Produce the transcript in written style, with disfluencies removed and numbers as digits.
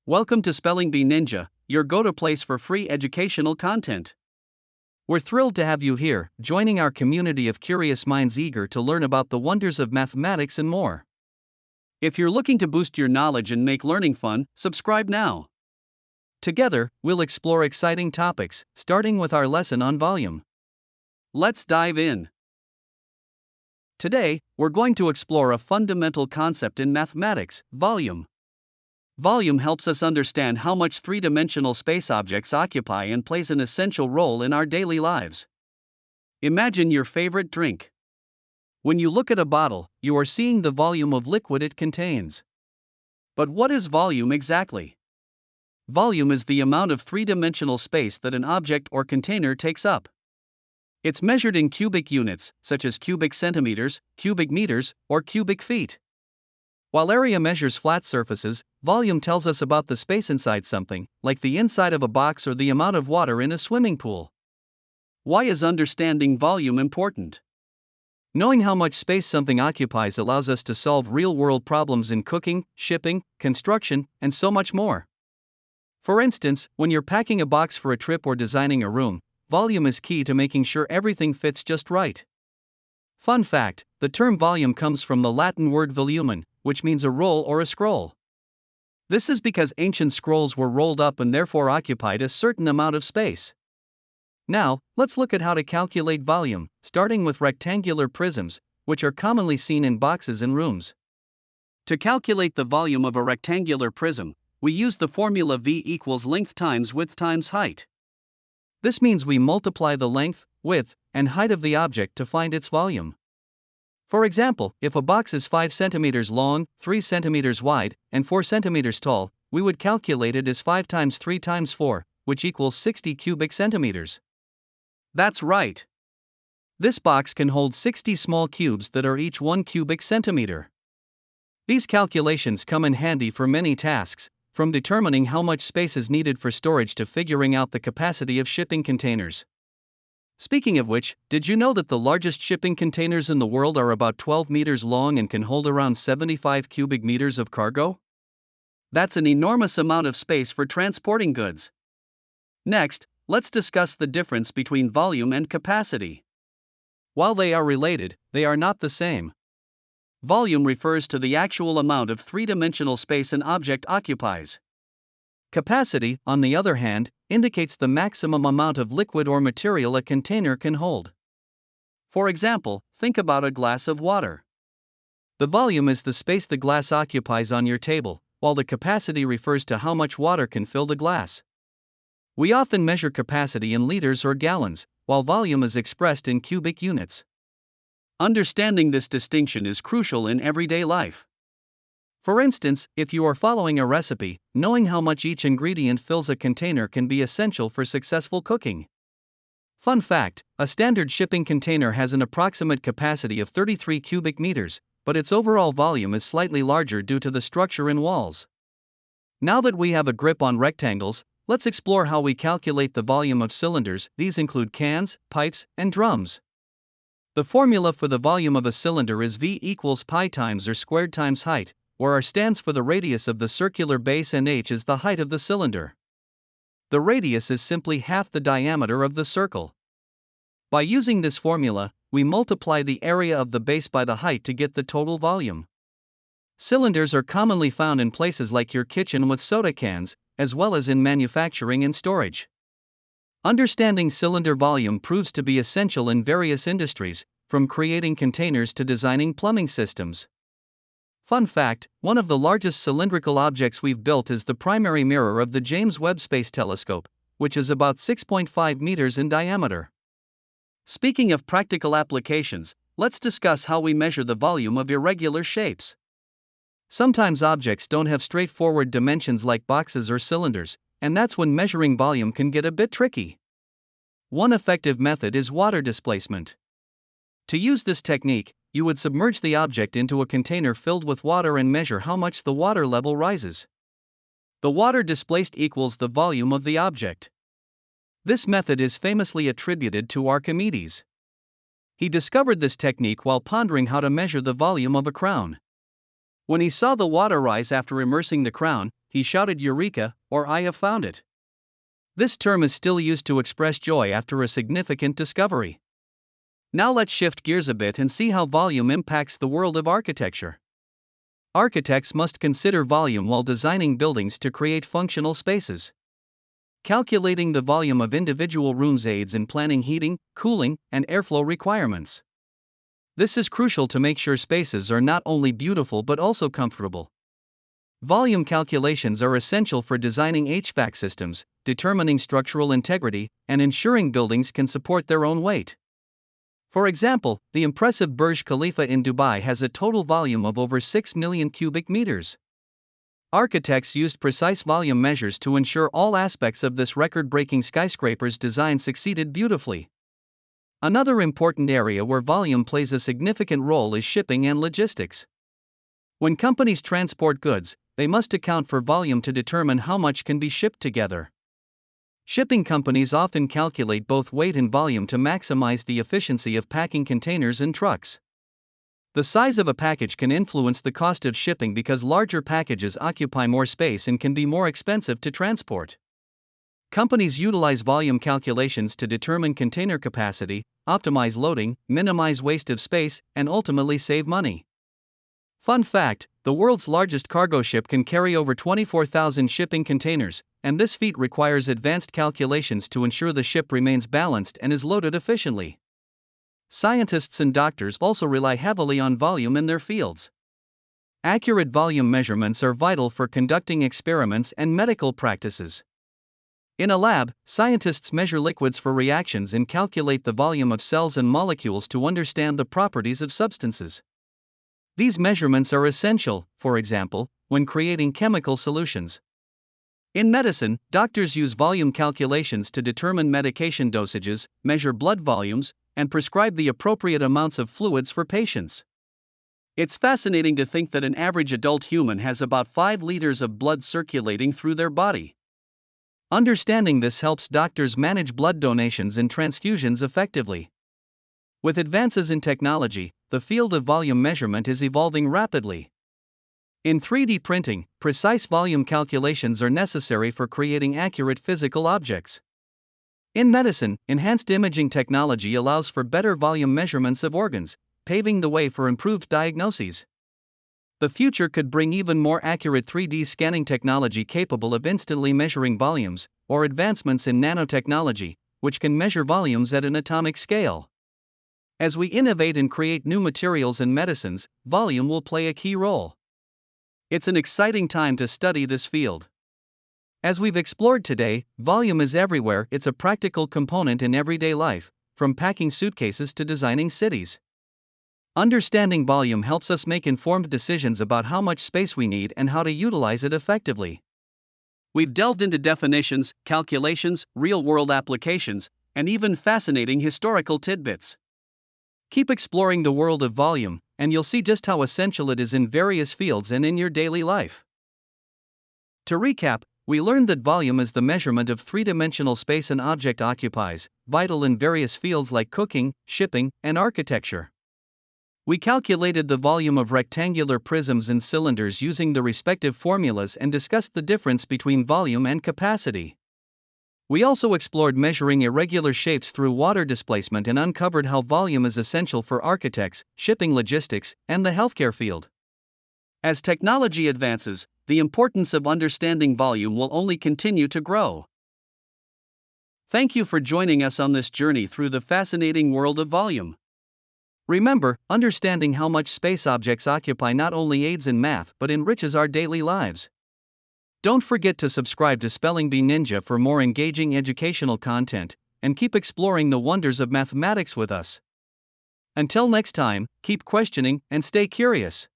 Welcome to Spelling Bee Ninja, your go-to place for free educational content. We're thrilled to have you here, joining our community of curious minds eager to learn about the wonders of mathematics and more. If you're looking to boost your knowledge and make learning fun, subscribe now. Together, we'll explore exciting topics, starting with our lesson on volume. Let's dive in. Today, we're going to explore a fundamental concept in mathematics: volume. Volume helps us understand how much three-dimensional space objects occupy and plays an essential role in our daily lives. Imagine your favorite drink. When you look at a bottle, you are seeing the volume of liquid it contains. But what is volume exactly? Volume is the amount of three-dimensional space that an object or container takes up. It's measured in cubic units, such as cubic centimeters, cubic meters, or cubic feet. While area measures flat surfaces, volume tells us about the space inside something, like the inside of a box or the amount of water in a swimming pool. Why is understanding volume important? Knowing how much space something occupies allows us to solve real-world problems in cooking, shipping, construction, and so much more. For instance, when you're packing a box for a trip or designing a room, volume is key to making sure everything fits just right. Fun fact: the term volume comes from the Latin word volumen, which means a roll or a scroll. This is because ancient scrolls were rolled up and therefore occupied a certain amount of space. Now, let's look at how to calculate volume, starting with rectangular prisms, which are commonly seen in boxes and rooms. To calculate the volume of a rectangular prism, we use the formula V equals length times width times height. This means we multiply the length, width, and height of the object to find its volume. For example, if a box is 5 centimeters long, 3 centimeters wide, and 4 centimeters tall, we would calculate it as 5 times 3 times 4, which equals 60 cubic centimeters. That's right. This box can hold 60 small cubes that are each 1 cubic centimeter. These calculations come in handy for many tasks, from determining how much space is needed for storage to figuring out the capacity of shipping containers. Speaking of which, did you know that the largest shipping containers in the world are about 12 meters long and can hold around 75 cubic meters of cargo? That's an enormous amount of space for transporting goods. Next, let's discuss the difference between volume and capacity. While they are related, they are not the same. Volume refers to the actual amount of three-dimensional space an object occupies. Capacity, on the other hand, indicates the maximum amount of liquid or material a container can hold. For example, think about a glass of water. The volume is the space the glass occupies on your table, while the capacity refers to how much water can fill the glass. We often measure capacity in liters or gallons, while volume is expressed in cubic units. Understanding this distinction is crucial in everyday life. For instance, if you are following a recipe, knowing how much each ingredient fills a container can be essential for successful cooking. Fun fact: a standard shipping container has an approximate capacity of 33 cubic meters, but its overall volume is slightly larger due to the structure in walls. Now that we have a grip on rectangles, let's explore how we calculate the volume of cylinders. These include cans, pipes, and drums. The formula for the volume of a cylinder is V equals pi times r squared times height, where r stands for the radius of the circular base and h is the height of the cylinder. The radius is simply half the diameter of the circle. By using this formula, we multiply the area of the base by the height to get the total volume. Cylinders are commonly found in places like your kitchen with soda cans, as well as in manufacturing and storage. Understanding cylinder volume proves to be essential in various industries, from creating containers to designing plumbing systems. Fun fact: one of the largest cylindrical objects we've built is the primary mirror of the James Webb Space Telescope, which is about 6.5 meters in diameter. Speaking of practical applications, let's discuss how we measure the volume of irregular shapes. Sometimes objects don't have straightforward dimensions like boxes or cylinders, and that's when measuring volume can get a bit tricky. One effective method is water displacement. To use this technique, you would submerge the object into a container filled with water and measure how much the water level rises. The water displaced equals the volume of the object. This method is famously attributed to Archimedes. He discovered this technique while pondering how to measure the volume of a crown. When he saw the water rise after immersing the crown, he shouted Eureka, or I have found it. This term is still used to express joy after a significant discovery. Now let's shift gears a bit and see how volume impacts the world of architecture. Architects must consider volume while designing buildings to create functional spaces. Calculating the volume of individual rooms aids in planning heating, cooling, and airflow requirements. This is crucial to make sure spaces are not only beautiful but also comfortable. Volume calculations are essential for designing HVAC systems, determining structural integrity, and ensuring buildings can support their own weight. For example, the impressive Burj Khalifa in Dubai has a total volume of over 6 million cubic meters. Architects used precise volume measures to ensure all aspects of this record-breaking skyscraper's design succeeded beautifully. Another important area where volume plays a significant role is shipping and logistics. When companies transport goods, they must account for volume to determine how much can be shipped together. Shipping companies often calculate both weight and volume to maximize the efficiency of packing containers and trucks. The size of a package can influence the cost of shipping because larger packages occupy more space and can be more expensive to transport. Companies utilize volume calculations to determine container capacity, optimize loading, minimize waste of space, and ultimately save money. Fun fact: the world's largest cargo ship can carry over 24,000 shipping containers, and this feat requires advanced calculations to ensure the ship remains balanced and is loaded efficiently. Scientists and doctors also rely heavily on volume in their fields. Accurate volume measurements are vital for conducting experiments and medical practices. In a lab, scientists measure liquids for reactions and calculate the volume of cells and molecules to understand the properties of substances. These measurements are essential, for example, when creating chemical solutions. In medicine, doctors use volume calculations to determine medication dosages, measure blood volumes, and prescribe the appropriate amounts of fluids for patients. It's fascinating to think that an average adult human has about 5 liters of blood circulating through their body. Understanding this helps doctors manage blood donations and transfusions effectively. With advances in technology, the field of volume measurement is evolving rapidly. In 3D printing, precise volume calculations are necessary for creating accurate physical objects. In medicine, enhanced imaging technology allows for better volume measurements of organs, paving the way for improved diagnoses. The future could bring even more accurate 3D scanning technology capable of instantly measuring volumes, or advancements in nanotechnology, which can measure volumes at an atomic scale. As we innovate and create new materials and medicines, volume will play a key role. It's an exciting time to study this field. As we've explored today, volume is everywhere. It's a practical component in everyday life, from packing suitcases to designing cities. Understanding volume helps us make informed decisions about how much space we need and how to utilize it effectively. We've delved into definitions, calculations, real-world applications, and even fascinating historical tidbits. Keep exploring the world of volume, and you'll see just how essential it is in various fields and in your daily life. To recap, we learned that volume is the measurement of three-dimensional space an object occupies, vital in various fields like cooking, shipping, and architecture. We calculated the volume of rectangular prisms and cylinders using the respective formulas and discussed the difference between volume and capacity. We also explored measuring irregular shapes through water displacement and uncovered how volume is essential for architects, shipping logistics, and the healthcare field. As technology advances, the importance of understanding volume will only continue to grow. Thank you for joining us on this journey through the fascinating world of volume. Remember, understanding how much space objects occupy not only aids in math but enriches our daily lives. Don't forget to subscribe to Spelling Bee Ninja for more engaging educational content, and keep exploring the wonders of mathematics with us. Until next time, keep questioning and stay curious.